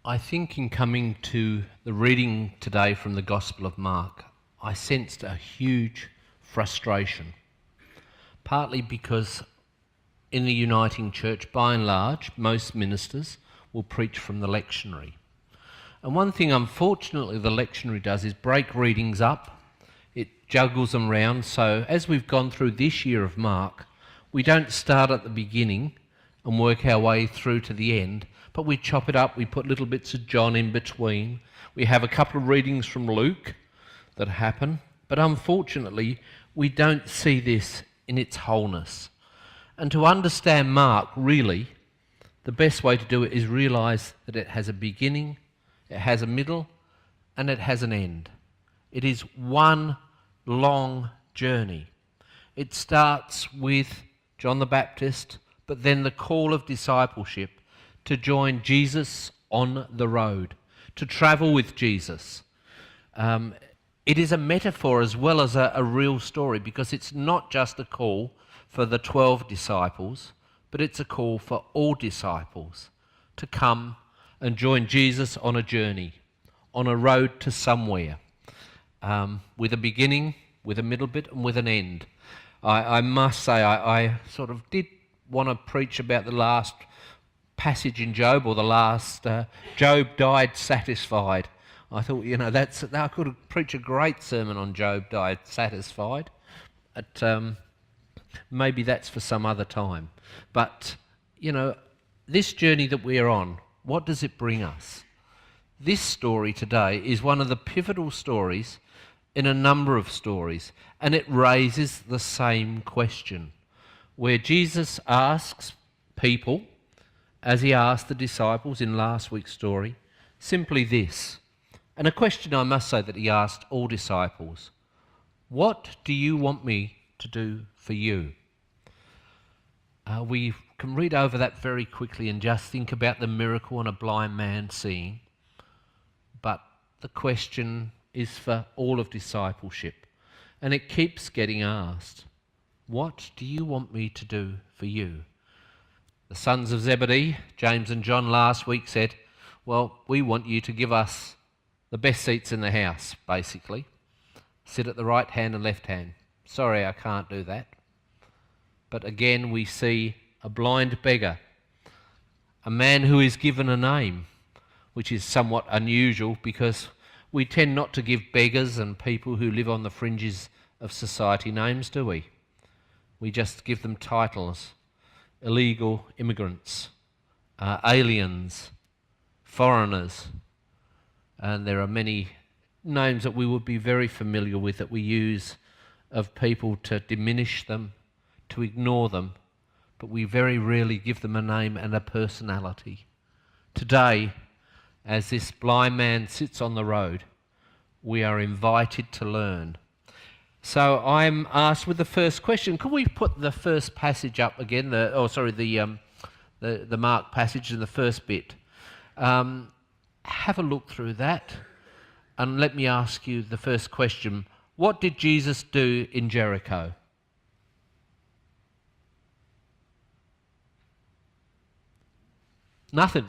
I think in coming to the reading today from the Gospel of Mark, I sensed a huge frustration, partly because in the Uniting Church, by and large, most ministers will preach from the lectionary. And one thing, unfortunately, the lectionary does is break readings up. It juggles them round. So as we've gone through this year of Mark, we don't start at the beginning and work our way through to the end, but we chop it up, we put little bits of John in between. We have a couple of readings from Luke that happen, but unfortunately, we don't see this in its wholeness. And to understand Mark, really, the best way to do it is realise that it has a beginning, it has a middle, and it has an end. It is one long journey. It starts with John the Baptist, but then the call of discipleship to join Jesus on the road, to travel with Jesus. It is a metaphor as well as a real story, because it's not just a call for the 12 disciples, but it's a call for all disciples to come and join Jesus on a journey, on a road to somewhere, with a beginning, with a middle bit, and with an end. I must say, I sort of did want to preach about the last passage in Job, or the last Job died satisfied. I thought, I could preach a great sermon on Job died satisfied. Maybe that's for some other time. But, this journey that we're on, what does it bring us? This story today is one of the pivotal stories in a number of stories, and it raises the same question, where Jesus asks people, as he asked the disciples in last week's story, simply this. And a question I must say that he asked all disciples: what do you want me to do for you? We can read over that very quickly and just think about the miracle on a blind man seeing. But the question is for all of discipleship, and it keeps getting asked. What do you want me to do for you? The sons of Zebedee, James and John, last week said, well, we want you to give us the best seats in the house, basically. Sit at the right hand and left hand. Sorry, I can't do that. But again, we see a blind beggar, a man who is given a name, which is somewhat unusual because we tend not to give beggars and people who live on the fringes of society names, do we? We just give them titles: illegal immigrants, aliens, foreigners, and there are many names that we would be very familiar with that we use of people to diminish them, to ignore them, but we very rarely give them a name and a personality. Today, as this blind man sits on the road, we are invited to learn. So I'm asked with the first question, could we put the first passage up again, the Mark passage in the first bit? Have a look through that, and let me ask you the first question. What did Jesus do in Jericho? Nothing.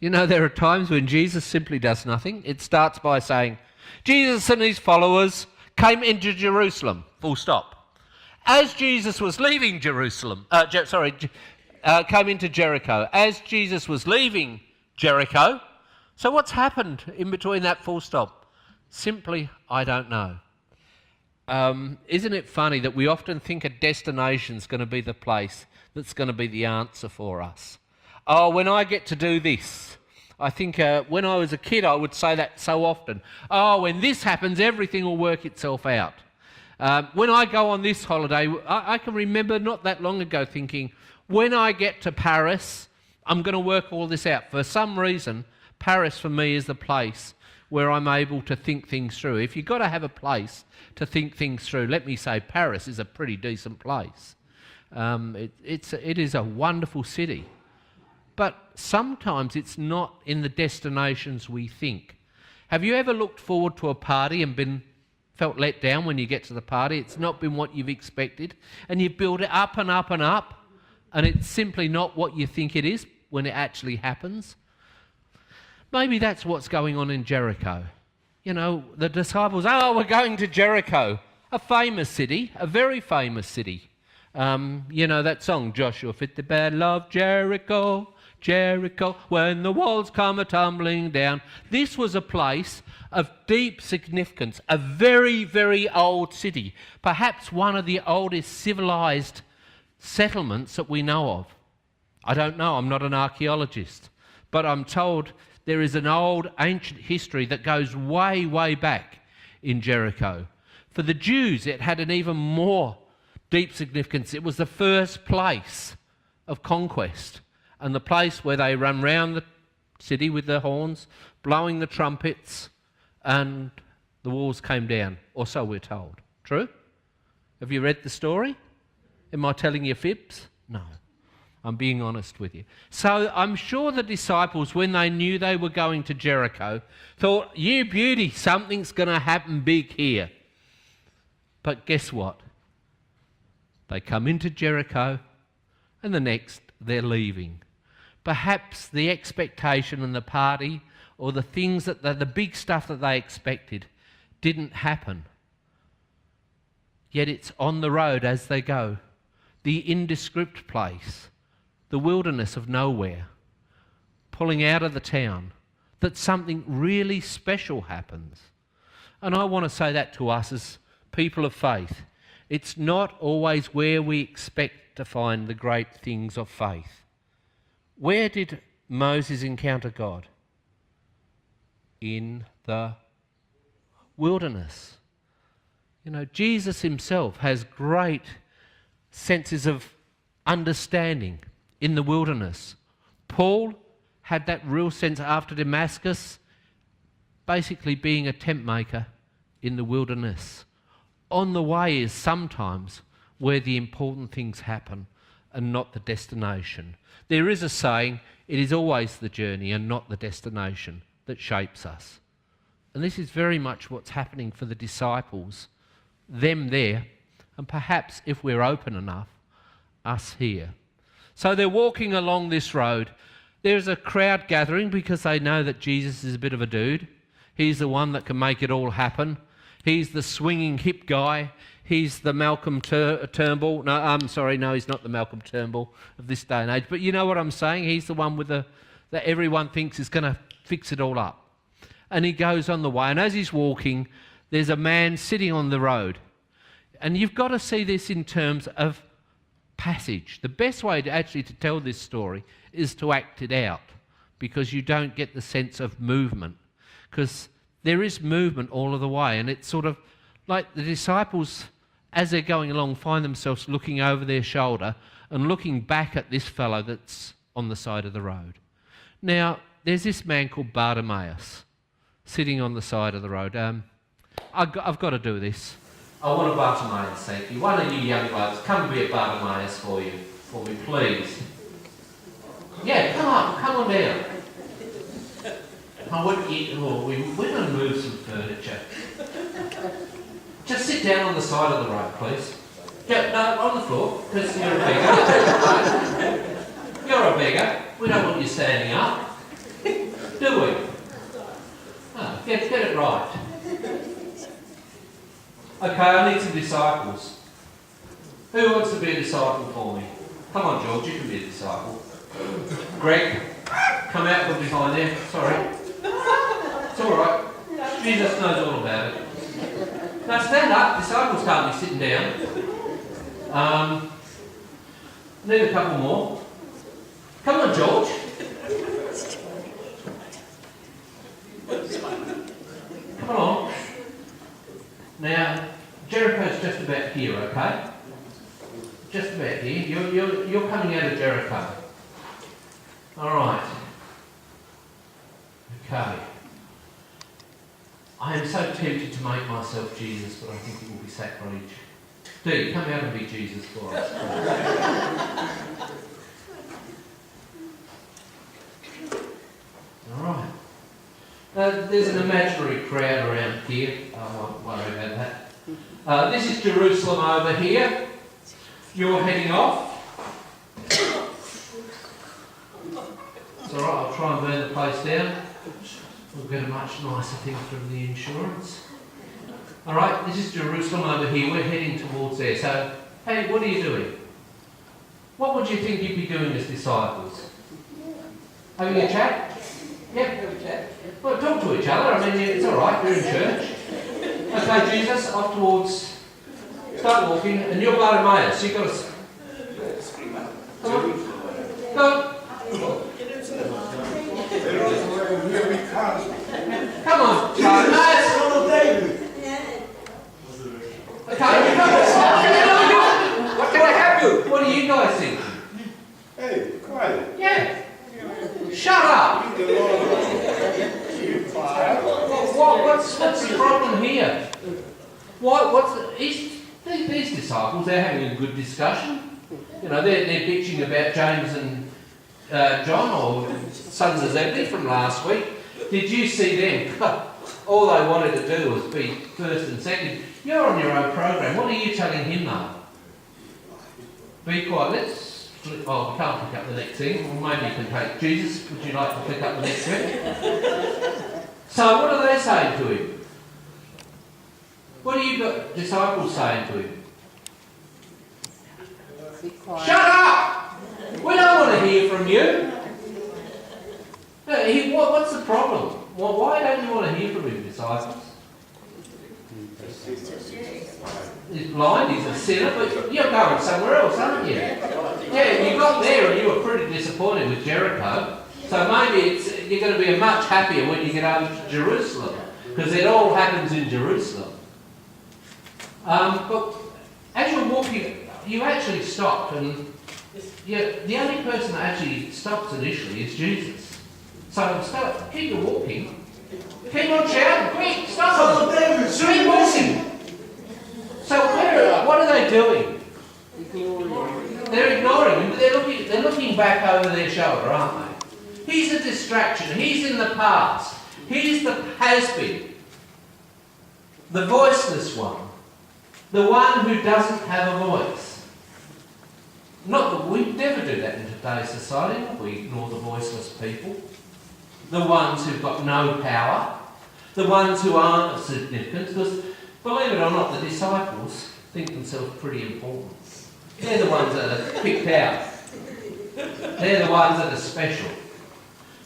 There are times when Jesus simply does nothing. It starts by saying, Jesus and his followers came into Jerusalem, full stop. As Jesus was leaving came into Jericho. As Jesus was leaving Jericho, so what's happened in between that full stop? Simply, I don't know. Isn't it funny that we often think a destination's going to be the place that's going to be the answer for us? Oh, when I get to do this. I think when I was a kid, I would say that so often. Oh, when this happens, everything will work itself out. When I go on this holiday, I can remember not that long ago thinking, when I get to Paris, I'm going to work all this out. For some reason, Paris for me is the place where I'm able to think things through. If you've got to have a place to think things through, let me say Paris is a pretty decent place. It is a wonderful city. But sometimes it's not in the destinations we think. Have you ever looked forward to a party and felt let down when you get to the party? It's not been what you've expected, and you build it up and up and up, and it's simply not what you think it is when it actually happens. Maybe that's what's going on in Jericho. You know, the disciples, oh, we're going to Jericho, a famous city, a very famous city. You know that song, Joshua fit the battle of Jericho, Jericho, when the walls come a-tumbling down. This was a place of deep significance, a very, very old city, perhaps one of the oldest civilised settlements that we know of. I don't know, I'm not an archaeologist, but I'm told there is an old ancient history that goes way, way back in Jericho. For the Jews, it had an even more deep significance. It was the first place of conquest and the place where they run round the city with their horns, blowing the trumpets, and the walls came down, or so we're told. True? Have you read the story? Am I telling you fibs? No. I'm being honest with you. So I'm sure the disciples, when they knew they were going to Jericho, thought, you beauty, something's going to happen big here. But guess what? They come into Jericho, and the next they're leaving. Perhaps the expectation and the party, or the things that the big stuff that they expected, didn't happen. Yet it's on the road as they go, the indescript place, the wilderness of nowhere, pulling out of the town, that something really special happens. And I want to say that to us as people of faith. It's not always where we expect to find the great things of faith. Where did Moses encounter God? In the wilderness. You know, Jesus himself has great senses of understanding in the wilderness. Paul had that real sense after Damascus, basically being a tent maker in the wilderness. On the way is sometimes where the important things happen and not the destination. There is a saying, it is always the journey and not the destination that shapes us. And this is very much what's happening for the disciples, them there, and perhaps if we're open enough, us here. So they're walking along this road. There's a crowd gathering because they know that Jesus is a bit of a dude. He's the one that can make it all happen. He's the swinging hip guy. He's the Malcolm Turnbull. No, I'm sorry, no, he's not the Malcolm Turnbull of this day and age. But you know what I'm saying? He's the one with that everyone thinks is going to fix it all up. And he goes on the way. And as he's walking, there's a man sitting on the road. And you've got to see this in terms of passage. The best way to tell this story is to act it out, because you don't get the sense of movement. Because there is movement all of the way, and it's sort of like the disciples, as they're going along, find themselves looking over their shoulder and looking back at this fellow that's on the side of the road. Now, there's this man called Bartimaeus sitting on the side of the road. I've got to do this. I want a Bartimaeus, thank you. One of you young blokes, come be a Bartimaeus for me, please. Yeah, come on down. We're going to move some furniture. Just sit down on the side of the road, please. Yeah, no, on the floor, because you're a beggar. You're a beggar. We don't want you standing up. Do we? Oh, get it right. Okay, I need some disciples. Who wants to be a disciple for me? Come on, George, you can be a disciple. Greg, come out from behind there. Sorry. It's all right. Jesus knows all about it. Now stand up. Disciples can't be sitting down. Need a couple more. Come on, George. Come on. Now, Jericho's just about here, okay? Just about here. You're coming out of Jericho. All right. Okay. I am so tempted to make myself Jesus, but I think it will be sacrilege. Dee, come out and be Jesus for us. All right. There's an imaginary crowd around here. I won't worry about that. This is Jerusalem over here. You're heading off. It's all right, I'll try and burn the place down. We'll get a much nicer thing from the insurance. All right, this is Jerusalem over here. We're heading towards there. So, hey, what are you doing? What would you think you'd be doing as disciples? Having a chat? Yep. Well, talk to each other. I mean, it's all right. You're in church. Okay, Jesus, off towards... Start walking, and you're Bartimaeus. You've got to... Come on. Go. Come on, Bartimaeus. Okay, what can I have you? What do you guys think? Hey, quiet. Yeah. Shut up. What's the problem here? These disciples, they're having a good discussion. You know, they're bitching about James and John, or sons of Zebedee from last week. Did you see them? All they wanted to do was be first and second. You're on your own program. What are you telling him, though? Be quiet. Let's flip. Oh, we can't pick up the next thing. Well, maybe you can take Jesus. Would you like to pick up the next thing? So, what are they saying to him? What are you got disciples saying to him? Be quiet. Shut up! We don't want to hear from you. What's the problem? Why don't you want to hear from him, disciples? He's blind, he's a sinner, but you're going somewhere else, aren't you? Yeah, you got there and you were pretty disappointed with Jericho. So maybe you're going to be much happier when you get over to Jerusalem, because it all happens in Jerusalem. But as you're walking, you actually stopped, and the only person that actually stops initially is Jesus. So keep your walking. Keep on shouting, quick, stop them. Keep walking. So what are they doing? They're ignoring him, but they're looking back over their shoulder, aren't they? He's a distraction. He's in the past. He's the has-been. The voiceless one. The one who doesn't have a voice. Not that we never do that in today's society. We ignore the voiceless people. The ones who've got no power. The ones who aren't significant. Because, believe it or not, the disciples think themselves pretty important. They're the ones that are picked out. They're the ones that are special.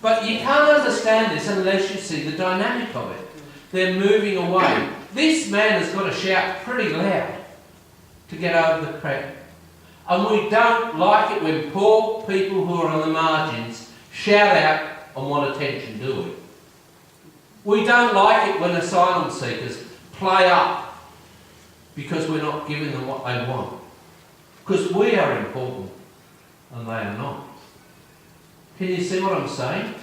But you can't understand this unless you see the dynamic of it. They're moving away. This man has got to shout pretty loud to get over the crowd. And we don't like it when poor people who are on the margins shout out and want attention, do we? We don't like it when asylum seekers play up because we're not giving them what they want. Because we are important and they are not. Can you see what I'm saying?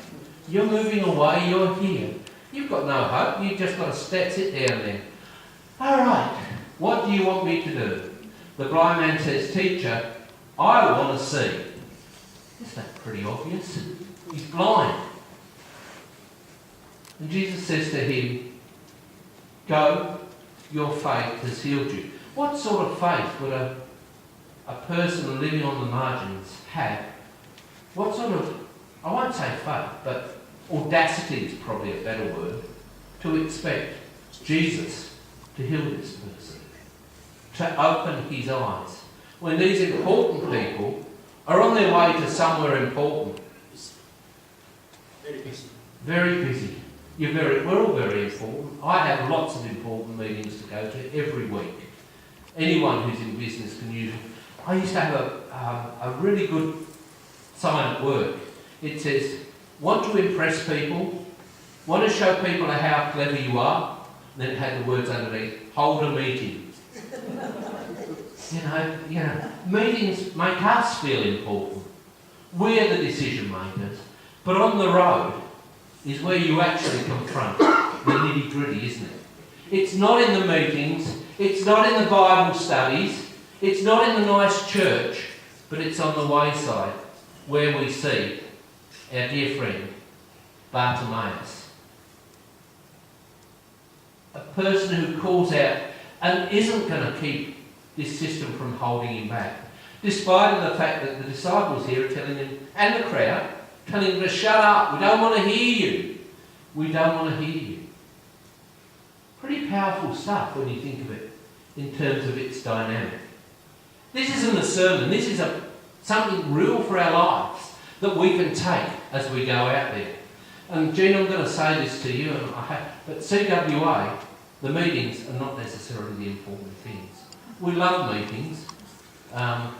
You're moving away, you're here. You've got no hope, you've just got to sit down there. Alright, what do you want me to do? The blind man says, Teacher, I want to see. Isn't that pretty obvious? He's blind. And Jesus says to him, Go, your faith has healed you. What sort of faith would a person living on the margins have? What sort of, I won't say faith, but audacity is probably a better word, to expect Jesus to heal this person, to open his eyes. When these important people are on their way to somewhere important. Very busy. We're all very important. I have lots of important meetings to go to every week. Anyone who's in business can use it. I used to have a really good sign at work. It says, want to impress people, want to show people how clever you are, and then it had the words underneath, hold a meeting. You know, meetings make us feel important. We're the decision makers. But on the road is where you actually confront the nitty-gritty, isn't it? It's not in the meetings, it's not in the Bible studies, it's not in the nice church, but it's on the wayside where we see our dear friend Bartimaeus. A person who calls out and isn't going to keep this system from holding him back, despite the fact that the disciples here are telling him, and the crowd, telling him to shut up, we don't want to hear you. We don't want to hear you. Pretty powerful stuff when you think of it in terms of its dynamic. This isn't a sermon. This is something real for our lives that we can take as we go out there. And Jean, I'm going to say this to you, but CWA, the meetings are not necessarily the important things. We love meetings, and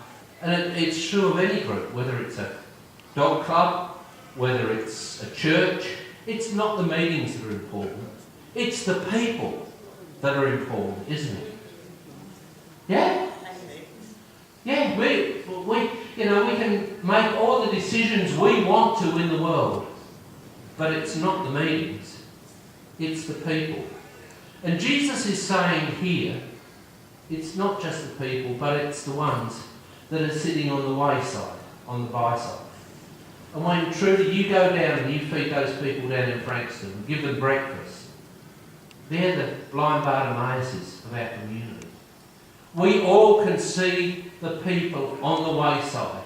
it's true of any group, whether it's a dog club, whether it's a church. It's not the meetings that are important. It's the people that are important, isn't it? Yeah? Yeah, we can make all the decisions we want to in the world, but it's not the meetings, it's the people. And Jesus is saying here, it's not just the people, but it's the ones that are sitting on the wayside, on the byside. And when truly you go down and you feed those people down in Frankston and give them breakfast, they're the blind Bartimaeuses of our community. We all can see the people on the wayside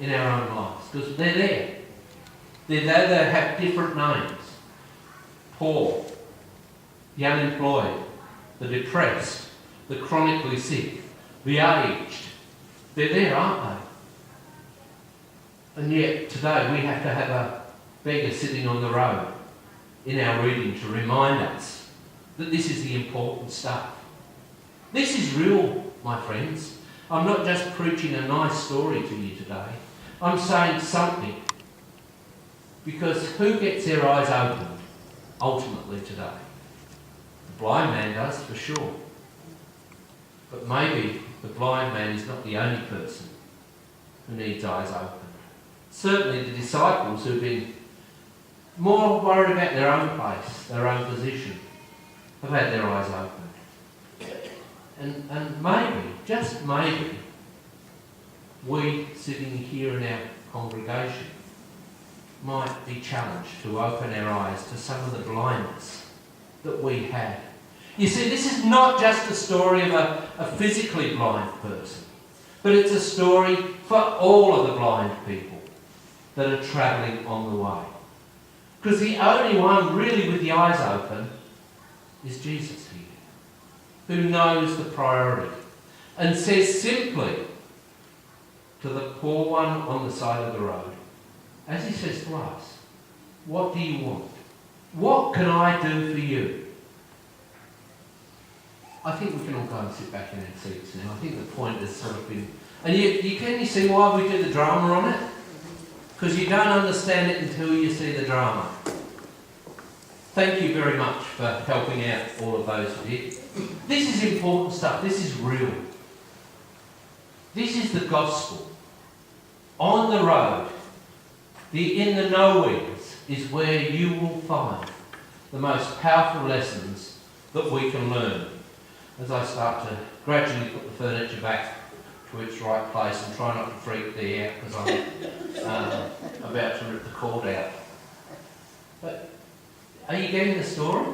in our own lives because they're there. They're there, they have different names. Poor, the unemployed, the depressed, the chronically sick, the aged. They're there, aren't they? And yet today we have to have a beggar sitting on the road in our reading to remind us that this is the important stuff. This is real, my friends. I'm not just preaching a nice story to you today. I'm saying something. Because who gets their eyes opened ultimately today? The blind man does, for sure. But maybe the blind man is not the only person who needs eyes opened. Certainly the disciples who've been more worried about their own place, their own position, have had their eyes opened. And maybe, just maybe, we sitting here in our congregation might be challenged to open our eyes to some of the blindness that we have. You see, this is not just a story of a physically blind person, but it's a story for all of the blind people that are travelling on the way. Because the only one really with the eyes open is Jesus here, who knows the priority and says simply to the poor one on the side of the road, as he says to us, what do you want? What can I do for you? I think we can all go and sit back in our seats now. I think the point has sort of been... And you see why we do the drama on it? Because you don't understand it until you see the drama. Thank you very much for helping out all of those who did. This is important stuff. This is real. This is the gospel. On the road, in the nowheres, is where you will find the most powerful lessons that we can learn. As I start to gradually put the furniture back to its right place and try not to freak Dee out because I'm about to rip the cord out. But are you getting the story?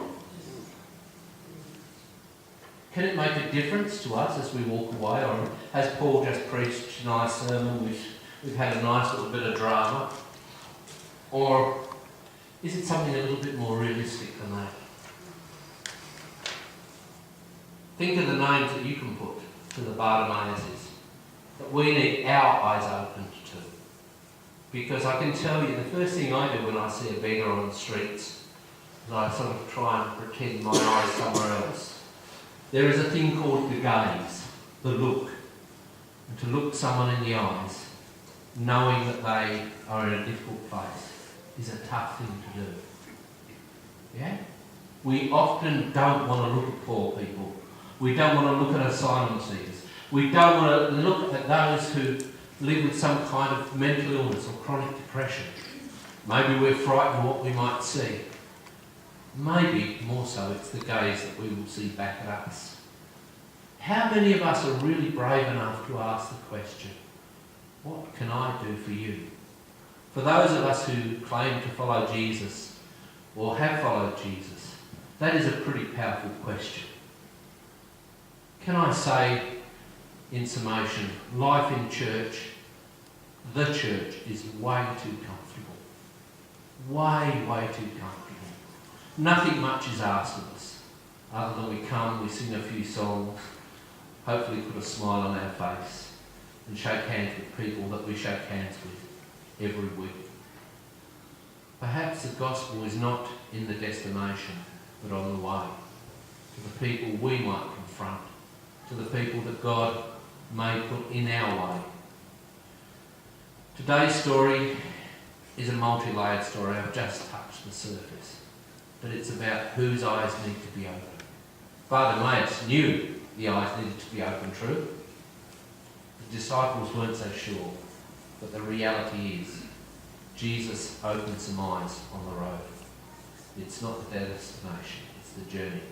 Can it make a difference to us as we walk away? Or has Paul just preached a nice sermon, we've had a nice little bit of drama? Or is it something a little bit more realistic than that? Think of the names that you can put to the Bartimaeuses that we need our eyes opened to. Because I can tell you, the first thing I do when I see a beggar on the streets is I sort of try and pretend my eyes somewhere else. There is a thing called the gaze, the look. And to look someone in the eyes, knowing that they are in a difficult place, is a tough thing to do. Yeah? We often don't want to look at poor people. We don't want to look at asylum seekers. We don't want to look at those who live with some kind of mental illness or chronic depression. Maybe we're frightened of what we might see. Maybe more so it's the gaze that we will see back at us. How many of us are really brave enough to ask the question, what can I do for you? For those of us who claim to follow Jesus or have followed Jesus, that is a pretty powerful question. Can I say, in summation, life in church, the church is way too comfortable. Way, way too comfortable. Nothing much is asked of us, other than we come, we sing a few songs, hopefully put a smile on our face, and shake hands with people that we shake hands with every week. Perhaps the gospel is not in the destination, but on the way, to the people we might confront, to the people that God may put in our way. Today's story is a multi-layered story. I've just touched the surface, but it's about whose eyes need to be opened. Bartimaeus knew the eyes needed to be opened, true. The disciples weren't so sure, but the reality is Jesus opened some eyes on the road. It's not the destination, it's the journey.